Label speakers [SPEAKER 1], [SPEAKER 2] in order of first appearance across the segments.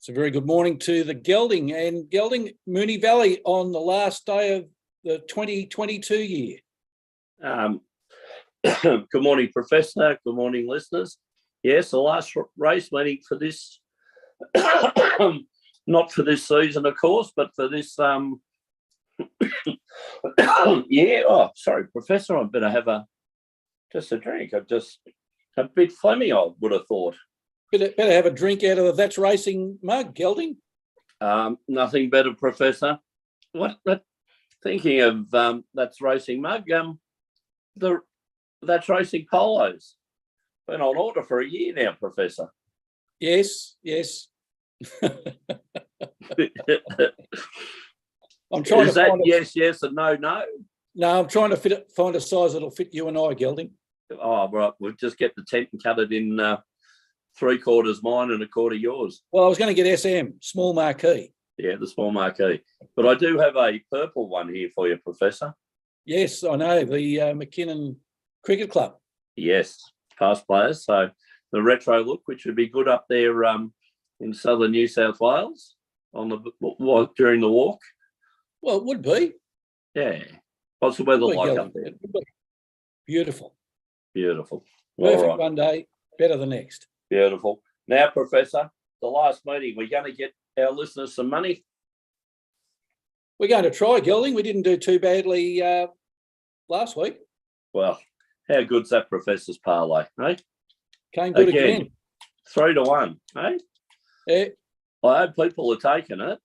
[SPEAKER 1] It's a very good morning to the Gelding and Moonee Valley on the last day of the 2022 year.
[SPEAKER 2] Good morning, Professor. Good morning, listeners. Yes, the last race meeting for this, not for this season, of course, but for this yeah. Oh, sorry, Professor. I better have just a drink. I'm just a bit phlegmy, I would have thought.
[SPEAKER 1] Better have a drink out of the That's Racing mug, Gelding.
[SPEAKER 2] Nothing better, Professor. Thinking of That's Racing mug, the That's Racing polos. Been on order for a year now, Professor.
[SPEAKER 1] Yes. I'm trying
[SPEAKER 2] Is
[SPEAKER 1] to
[SPEAKER 2] that
[SPEAKER 1] find
[SPEAKER 2] yes, and no?
[SPEAKER 1] No, I'm trying to find a size that'll fit you and I, Gelding.
[SPEAKER 2] Oh, right. We'll just get the tent and cut it in 3/4 mine and 1/4 yours.
[SPEAKER 1] Well, I was going to get SM, small marquee.
[SPEAKER 2] Yeah, the small marquee. But I do have a purple one here for you, Professor.
[SPEAKER 1] Yes, I know, the McKinnon Cricket Club.
[SPEAKER 2] Yes, past players. So the retro look, which would be good up there in southern New South Wales during the walk.
[SPEAKER 1] Well, it would be.
[SPEAKER 2] Yeah. What's the weather like up there?
[SPEAKER 1] Beautiful.
[SPEAKER 2] Beautiful.
[SPEAKER 1] Perfect
[SPEAKER 2] right.
[SPEAKER 1] One day, better the next.
[SPEAKER 2] Beautiful. Now, Professor, the last meeting, we're going to get our listeners some money.
[SPEAKER 1] We're going to try, Gelding. We didn't do too badly last week.
[SPEAKER 2] Well, how good's that Professor's parlay, eh?
[SPEAKER 1] Came good again.
[SPEAKER 2] 3-1, eh?
[SPEAKER 1] Yeah.
[SPEAKER 2] I hope people are taking it.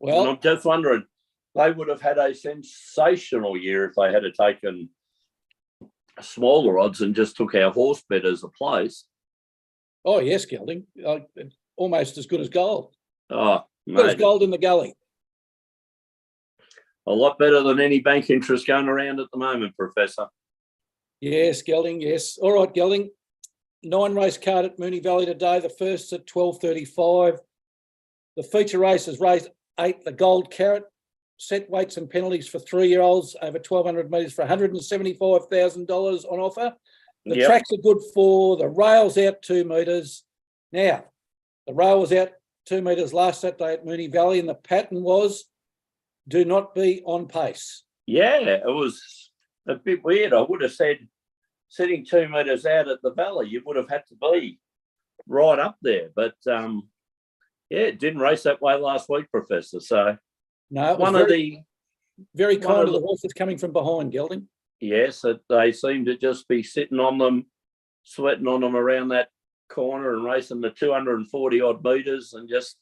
[SPEAKER 1] Well,
[SPEAKER 2] and I'm just wondering, they would have had a sensational year if they had taken smaller odds and just took our horse bet as a place.
[SPEAKER 1] Oh, yes, Gelding. Almost as good as gold.
[SPEAKER 2] Oh,
[SPEAKER 1] good as gold in the gully.
[SPEAKER 2] A lot better than any bank interest going around at the moment, Professor.
[SPEAKER 1] Yes, Gelding, yes. All right, Gelding. 9-race card at Moonee Valley today. The first at 12:35. The feature race is race 8, the Gold Carrot. Set weights and penalties for 3-year-olds over 1,200 metres for $175,000 on offer. The tracks are good for the rails out 2 metres. Now, the rail was out 2 metres last Saturday at Moonee Valley, and the pattern was do not be on pace.
[SPEAKER 2] Yeah, it was a bit weird. I would have said sitting 2 metres out at the valley, you would have had to be right up there. But, it didn't race that way last week, Professor. So
[SPEAKER 1] no, it was very kind of the horses coming from behind, Gelding.
[SPEAKER 2] Yes, they seem to just be sitting on them, sweating on them around that corner and racing the 240-odd metres and just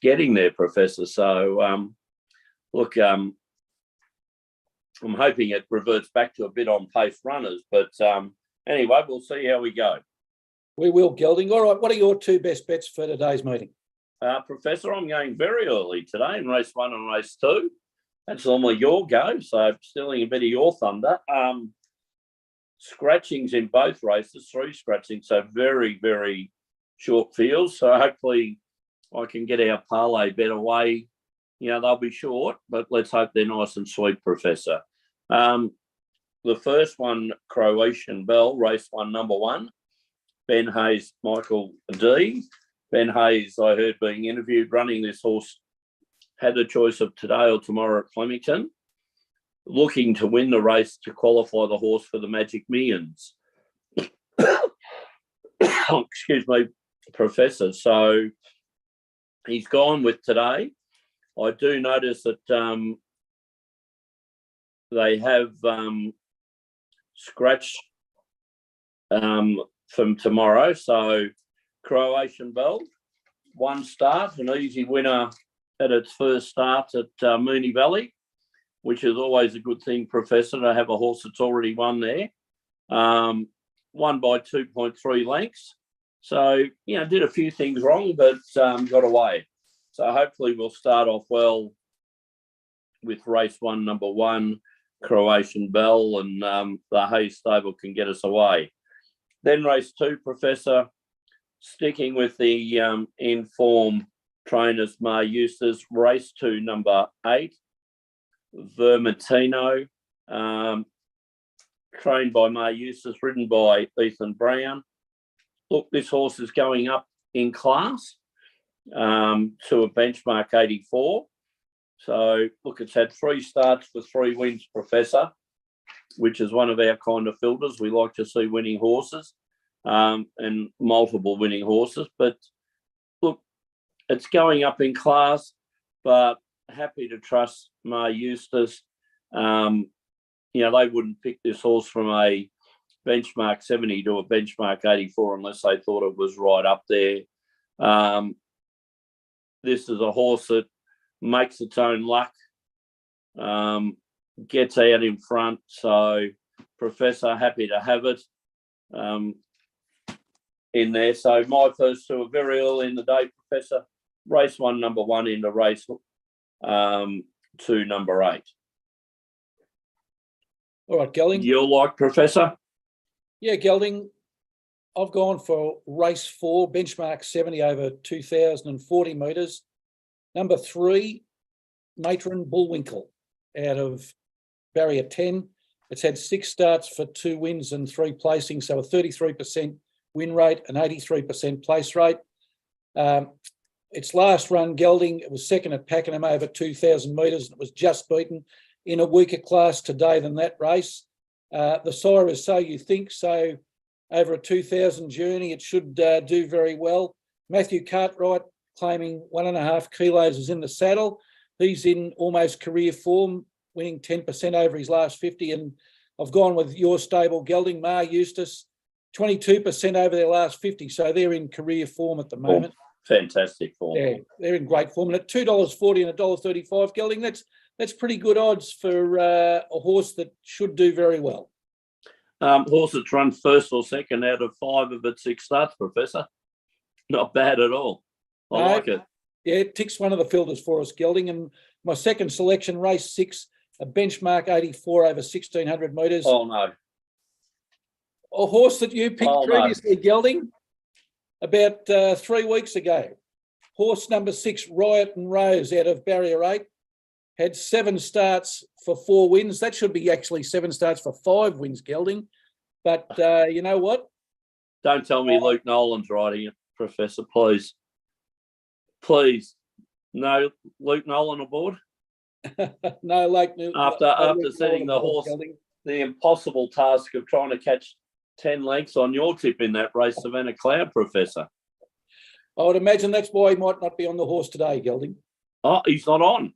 [SPEAKER 2] getting there, Professor. So, look, I'm hoping it reverts back to a bit on pace runners. But anyway, we'll see how we go.
[SPEAKER 1] We will, Gelding. All right, what are your 2 best bets for today's meeting?
[SPEAKER 2] Professor, I'm going very early today in race 1 and race 2. That's normally your go, so stealing a bit of your thunder. Scratchings in both races, 3 scratchings, so very, very short fields. So hopefully I can get our parlay bet away. You know, they'll be short, but let's hope they're nice and sweet, Professor. The first one, Croatian Bell, race 1, number 1. Ben Hayes, Michael D. Ben Hayes, I heard being interviewed, running this horse, had a choice of today or tomorrow at Flemington, looking to win the race to qualify the horse for the Magic Millions. Excuse me, Professor. So he's gone with today. I do notice that they have scratched from tomorrow. So Croatian Bell, 1 start, an easy winner at its first start at Moonee Valley, which is always a good thing, Professor, to have a horse that's already won there. Won by 2.3 lengths. So, did a few things wrong, but got away. So hopefully we'll start off well with race 1, number 1, Croatian Bell, and the Hayes stable can get us away. Then race 2, Professor, sticking with the in-form trainers, Mar Eustace, race 2, number 8, Vermentino, trained by Mar Eustace, ridden by Ethan Brown. Look, this horse is going up in class. to a benchmark 84. So, look, it's had 3 starts with 3 wins, Professor, which is one of our kind of filters. We like to see winning horses and multiple winning horses. But, look, it's going up in class, but happy to trust Ma Eustace. They wouldn't pick this horse from a benchmark 70 to a benchmark 84 unless they thought it was right up there. This is a horse that makes its own luck, gets out in front. So, Professor, happy to have it in there. So, my first 2 are very early in the day, Professor. Race 1, number 1 into race 2, number 8.
[SPEAKER 1] All right, Gelding.
[SPEAKER 2] You'll like, Professor?
[SPEAKER 1] Yeah, Gelding. I've gone for race 4, benchmark 70 over 2,040 metres. Number 3, Matron Bullwinkle out of barrier 10. It's had 6 starts for 2 wins and 3 placings, so a 33% win rate, an 83% place rate. Its last run, Gelding, it was second at Pakenham over 2,000 metres, and it was just beaten in a weaker class today than that race. The sire is So You Think, so over a 2,000 journey, it should do very well. Matthew Cartwright, claiming 1.5 kilos, is in the saddle. He's in almost career form, winning 10% over his last 50. And I've gone with your stable, Gelding, Ma Eustace, 22% over their last 50. So they're in career form at the moment.
[SPEAKER 2] Fantastic form.
[SPEAKER 1] Yeah, they're in great form. And at $2.40 and $1.35, Gelding, that's pretty good odds for a horse that should do very well.
[SPEAKER 2] Horse that's run first or second out of 5 of its 6 starts, Professor. Not bad at all. I like it.
[SPEAKER 1] Yeah, it ticks one of the filters for us, Gelding. And my second selection, race 6, a benchmark 84 over 1,600 metres.
[SPEAKER 2] Oh, no.
[SPEAKER 1] A horse that you picked previously, no. Gelding, about 3 weeks ago. Horse number 6, Riot and Rose, out of barrier 8. Had 7 starts for 4 wins. That should be actually 7 starts for 5 wins, Gelding. But you know what?
[SPEAKER 2] Don't tell me Luke Nolan's riding it, Professor, please. Please. No Luke Nolan aboard?
[SPEAKER 1] No, Luke.
[SPEAKER 2] After setting the horse Gelding. The impossible task of trying to catch 10 lengths on your tip in that race, Savannah Cloud, Professor.
[SPEAKER 1] I would imagine that's why he might not be on the horse today, Gelding.
[SPEAKER 2] Oh, he's not on.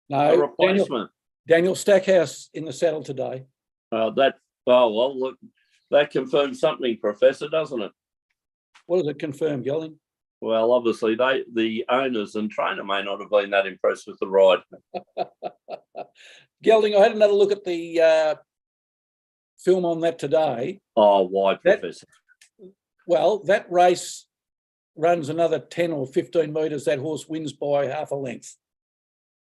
[SPEAKER 1] No,
[SPEAKER 2] a replacement.
[SPEAKER 1] Daniel Stackhouse in the saddle today.
[SPEAKER 2] Look, that confirms something, Professor, doesn't it?
[SPEAKER 1] What does it confirm, Gelding?
[SPEAKER 2] Well, obviously, the owners and trainer may not have been that impressed with the ride.
[SPEAKER 1] Gelding, I had another look at the film on that today.
[SPEAKER 2] Oh, why, Professor?
[SPEAKER 1] That race runs another 10 or 15 metres. That horse wins by half a length.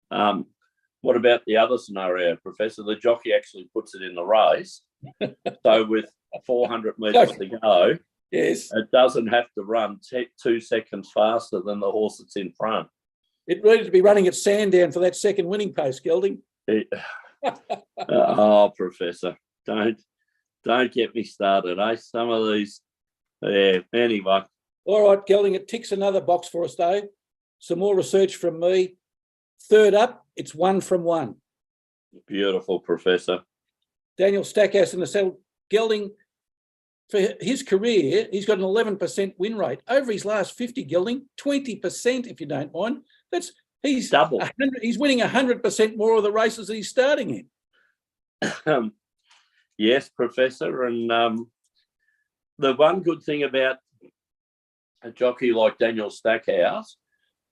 [SPEAKER 2] What about the other scenario, Professor? The jockey actually puts it in the race. So with 400 metres to go,
[SPEAKER 1] yes,
[SPEAKER 2] it doesn't have to run 2 seconds faster than the horse that's in front.
[SPEAKER 1] It needed to be running at Sandown for that second winning post, Gelding.
[SPEAKER 2] Professor, don't get me started, eh? Some of these, yeah, anyway.
[SPEAKER 1] All right, Gelding, it ticks another box for us, though. Some more research from me. Third up, it's 1 from 1.
[SPEAKER 2] Beautiful, Professor.
[SPEAKER 1] Daniel Stackhouse in the saddle. Gelding, for his career, he's got an 11% win rate. Over his last 50, Gelding, 20%, if you don't mind. He's
[SPEAKER 2] double.
[SPEAKER 1] He's winning 100% more of the races that he's starting
[SPEAKER 2] in. Yes, Professor. And the one good thing about a jockey like Daniel Stackhouse,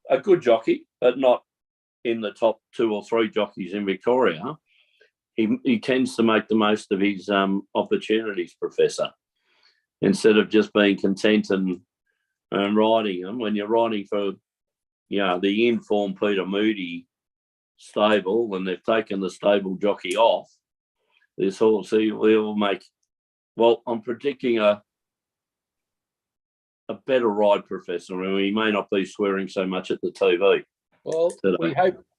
[SPEAKER 2] a good jockey, but not in the top 2 or 3 jockeys in Victoria, he tends to make the most of his opportunities, Professor, instead of just being content and riding them. When you're riding for, the in-form Peter Moody stable, and they've taken the stable jockey off, this horse, he will make, I'm predicting a better ride, Professor. I mean, he may not be swearing so much at the TV.
[SPEAKER 1] Well,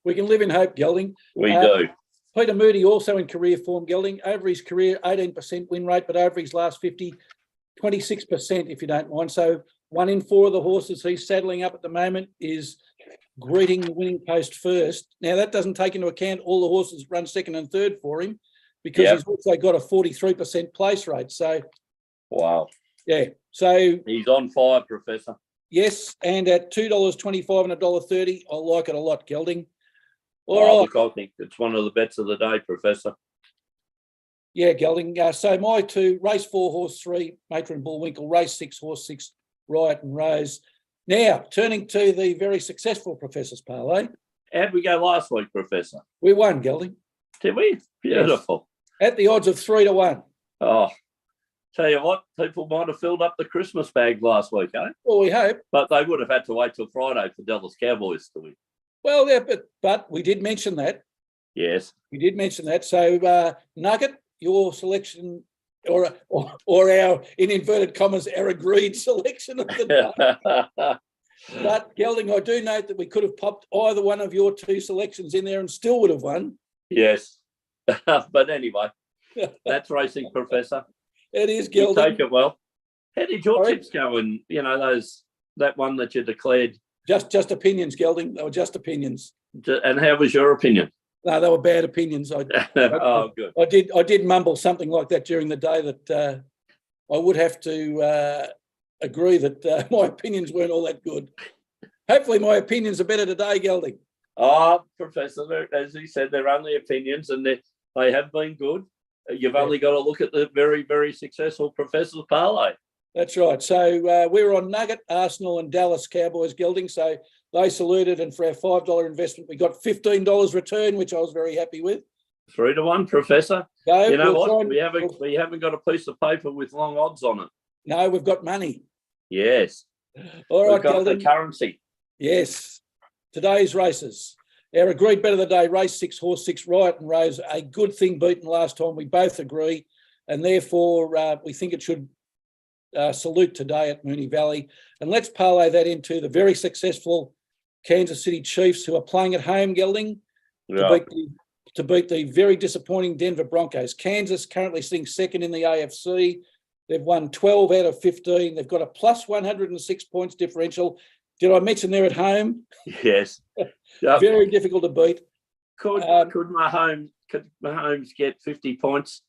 [SPEAKER 1] we can live in hope, Gelding.
[SPEAKER 2] We do.
[SPEAKER 1] Peter Moody also in career form, Gelding. Over his career, 18% win rate, but over his last 50, 26%, if you don't mind. So 1 in 4 of the horses he's saddling up at the moment is greeting the winning post first. Now, that doesn't take into account all the horses run second and third for him, because he's also got a 43% place rate. So,
[SPEAKER 2] wow.
[SPEAKER 1] Yeah. So
[SPEAKER 2] he's on fire, Professor.
[SPEAKER 1] Yes, and at $2.25 and $1.30, I like it a lot, Gelding. All right.
[SPEAKER 2] Look, I think it's one of the bets of the day, Professor.
[SPEAKER 1] Yeah, Gelding. So my 2, race 4, horse 3, Matron Bullwinkle, race 6, horse 6, Riot and Rose. Now, turning to the very successful Professor's Parlay.
[SPEAKER 2] How'd we go last week, Professor?
[SPEAKER 1] We won, Gelding.
[SPEAKER 2] Did we? Beautiful.
[SPEAKER 1] Yes. At the odds of 3 to 1.
[SPEAKER 2] Oh, tell you what, people might have filled up the Christmas bag last week, eh?
[SPEAKER 1] Well, we hope.
[SPEAKER 2] But they would have had to wait till Friday for Dallas Cowboys to win.
[SPEAKER 1] Well, yeah, but we did mention that.
[SPEAKER 2] Yes.
[SPEAKER 1] We did mention that. So, Nugget, your selection, or our, in inverted commas, our agreed selection of the day. But, Gelding, I do note that we could have popped either one of your 2 selections in there and still would have won.
[SPEAKER 2] Yes. But anyway, that's racing, Professor.
[SPEAKER 1] It is, Gelding.
[SPEAKER 2] You take it well. How did your tips go? And, that one that you declared?
[SPEAKER 1] Just opinions, Gelding. They were just opinions.
[SPEAKER 2] And how was your opinion?
[SPEAKER 1] No, they were bad opinions.
[SPEAKER 2] Good.
[SPEAKER 1] I did mumble something like that during the day that I would have to agree that my opinions weren't all that good. Hopefully my opinions are better today, Gelding.
[SPEAKER 2] Oh, Professor, as he said, they're only opinions and they have been good. You've only got to look at the very, very successful Professor's Parlay.
[SPEAKER 1] That's right. So we were on Nugget, Arsenal and Dallas Cowboys, Gelding. So they saluted, and for our $5 investment, we got $15 return, which I was very happy with.
[SPEAKER 2] 3 to 1, Professor.
[SPEAKER 1] So
[SPEAKER 2] you know what? We haven't got a piece of paper with long odds on it.
[SPEAKER 1] No, we've got money.
[SPEAKER 2] Yes.
[SPEAKER 1] All right,
[SPEAKER 2] we've got
[SPEAKER 1] Gelding.
[SPEAKER 2] the currency.
[SPEAKER 1] Yes. Today's races. Our agreed bet of the day, race 6, horse 6, Riot and Rose. A good thing beaten last time. We both agree. And therefore, we think it should salute today at Moonee Valley. And let's parlay that into the very successful Kansas City Chiefs, who are playing at home, Gelding, to beat the very disappointing Denver Broncos. Kansas currently sitting second in the AFC. They've won 12 out of 15. They've got a plus 106 points differential. Did I mention they're at home?
[SPEAKER 2] Yes.
[SPEAKER 1] Very difficult to beat.
[SPEAKER 2] Could Mahomes get 50 points?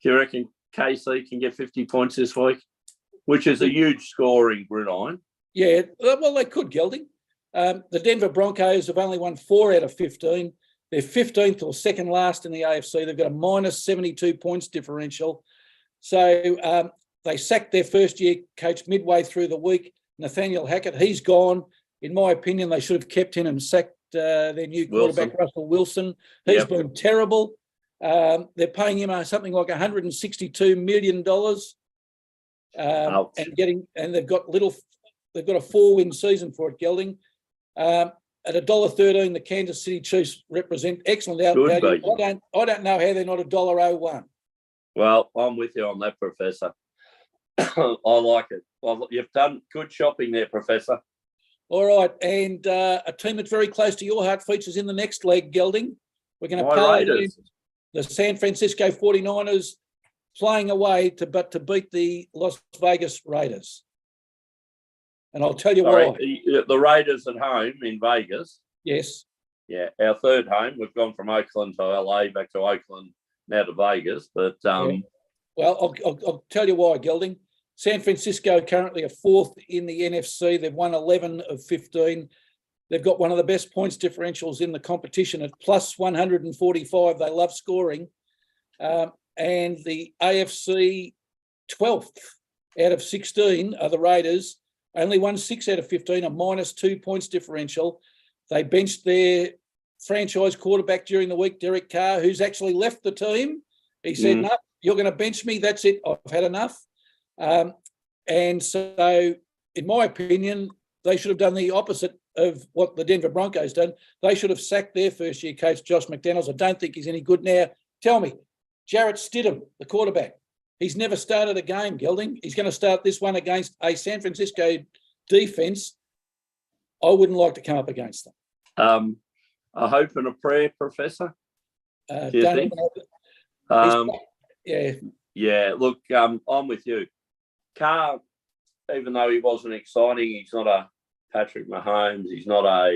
[SPEAKER 2] Do you reckon KC can get 50 points this week? Which is a huge scoring gridiron.
[SPEAKER 1] Yeah, well, they could, Gelding. The Denver Broncos have only won 4 out of 15. They're 15th or second last in the AFC. They've got a minus 72 points differential. So they sacked their first-year coach midway through the week, Nathaniel Hackett. He's gone. In my opinion, they should have kept in and sacked their new quarterback, Russell Wilson. He's been terrible. They're paying him something like $162 million, and they've got a 4-win season for it, Gelding. At $1.13, the Kansas City Chiefs represent excellent outvalue. I don't know how they're not $1.01.
[SPEAKER 2] Well, I'm with you on that, Professor. I like it. Well, you've done good shopping there, Professor.
[SPEAKER 1] All right, and a team that's very close to your heart features in the next leg, Gelding. We're going to play the San Francisco 49ers playing away to beat the Las Vegas Raiders. And I'll tell you why.
[SPEAKER 2] The Raiders at home in Vegas.
[SPEAKER 1] Yes.
[SPEAKER 2] Yeah, our third home. We've gone from Oakland to LA, back to Oakland, now to Vegas. But
[SPEAKER 1] Well, I'll tell you why, Gelding. San Francisco currently are 4th in the NFC. They've won 11 of 15. They've got one of the best points differentials in the competition at plus 145. They love scoring. And the AFC 12th out of 16 are the Raiders. Only won 6 out of 15, a minus 2 points differential. They benched their franchise quarterback during the week, Derek Carr, who's actually left the team. He said, no, you're going to bench me. That's it. I've had enough. And so, in my opinion, they should have done the opposite of what the Denver Broncos done. They should have sacked their first-year coach, Josh McDaniels. I don't think he's any good now. Tell me, Jarrett Stidham, the quarterback, he's never started a game, Gelding. He's going to start this one against a San Francisco defence. I wouldn't like to come up against them.
[SPEAKER 2] A hope and a prayer, Professor. Do you think? Yeah, look, I'm with you. Carr even though he wasn't exciting, he's not a Patrick Mahomes. He's not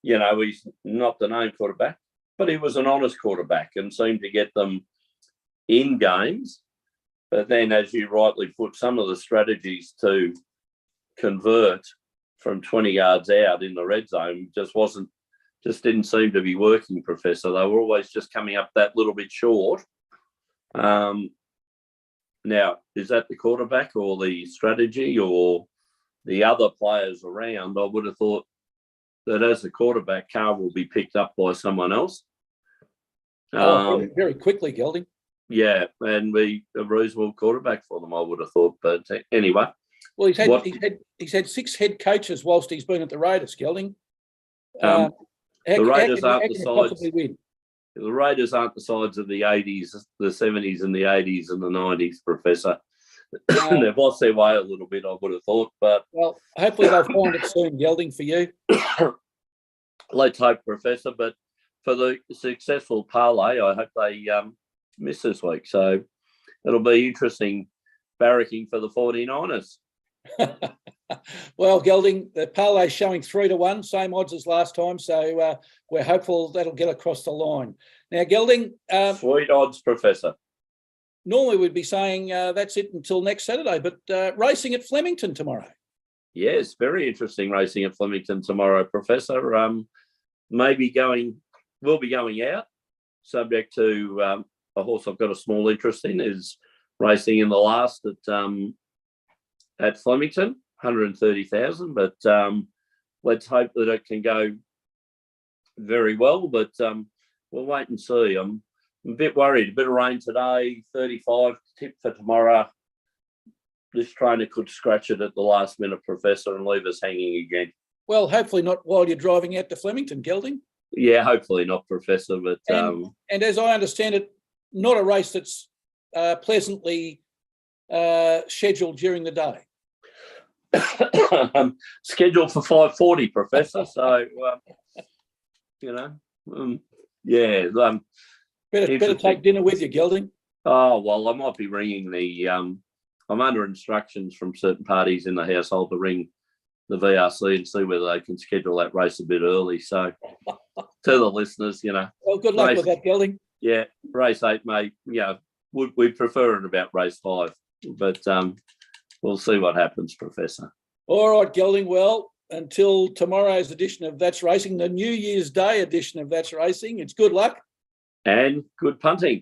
[SPEAKER 2] he's not the name quarterback, but he was an honest quarterback and seemed to get them in games. But then, as you rightly put, some of the strategies to convert from 20 yards out in the red zone just didn't seem to be working, Professor. They were always just coming up that little bit short. Now, is that the quarterback or the strategy or the other players around? I would have thought that as a quarterback, Carr will be picked up by someone else.
[SPEAKER 1] Very, very quickly, Gelding.
[SPEAKER 2] Yeah, and be a reasonable quarterback for them, I would have thought. But anyway.
[SPEAKER 1] Well, he's had 6 head coaches whilst he's been at the Raiders, Gelding.
[SPEAKER 2] The Raiders aren't the sides.
[SPEAKER 1] Win?
[SPEAKER 2] The Raiders aren't the sides of the 80s, the 70s and the 80s and the 90s, Professor. They've lost their way a little bit, I would have thought. But
[SPEAKER 1] well, hopefully they'll find it soon, Gelding, for you.
[SPEAKER 2] Let's hope, Professor. But for the successful parlay, I hope they miss this week. So it'll be interesting barracking for the 49ers.
[SPEAKER 1] Well, Gelding, the parlay's showing 3-1, same odds as last time. So we're hopeful that'll get across the line. Now, Gelding.
[SPEAKER 2] Sweet odds, Professor.
[SPEAKER 1] Normally we'd be saying that's it until next Saturday, but racing at Flemington tomorrow.
[SPEAKER 2] Yes, very interesting racing at Flemington tomorrow, Professor. We'll be going out, subject to a horse I've got a small interest in is racing in the last at Flemington, 130,000. But let's hope that it can go very well. But we'll wait and see. I'm a bit worried. A bit of rain today, 35 tip for tomorrow. This trainer could scratch it at the last minute, Professor, and leave us hanging again.
[SPEAKER 1] Well, hopefully not while you're driving out to Flemington, Gelding.
[SPEAKER 2] Yeah, hopefully not, Professor. But
[SPEAKER 1] and as I understand it, not a race that's pleasantly scheduled during the day.
[SPEAKER 2] Scheduled for 5:40, Professor. So,
[SPEAKER 1] better take dinner with you, Gelding.
[SPEAKER 2] Oh, well, I might be ringing I'm under instructions from certain parties in the household to ring the VRC and see whether they can schedule that race a bit early. So, to the listeners,
[SPEAKER 1] Well, good luck with that, Gelding.
[SPEAKER 2] Yeah, race 8 may, we prefer it about race 5, but we'll see what happens, Professor.
[SPEAKER 1] All right, Gelding. Well, until tomorrow's edition of That's Racing, the New Year's Day edition of That's Racing, it's good luck.
[SPEAKER 2] And good punting.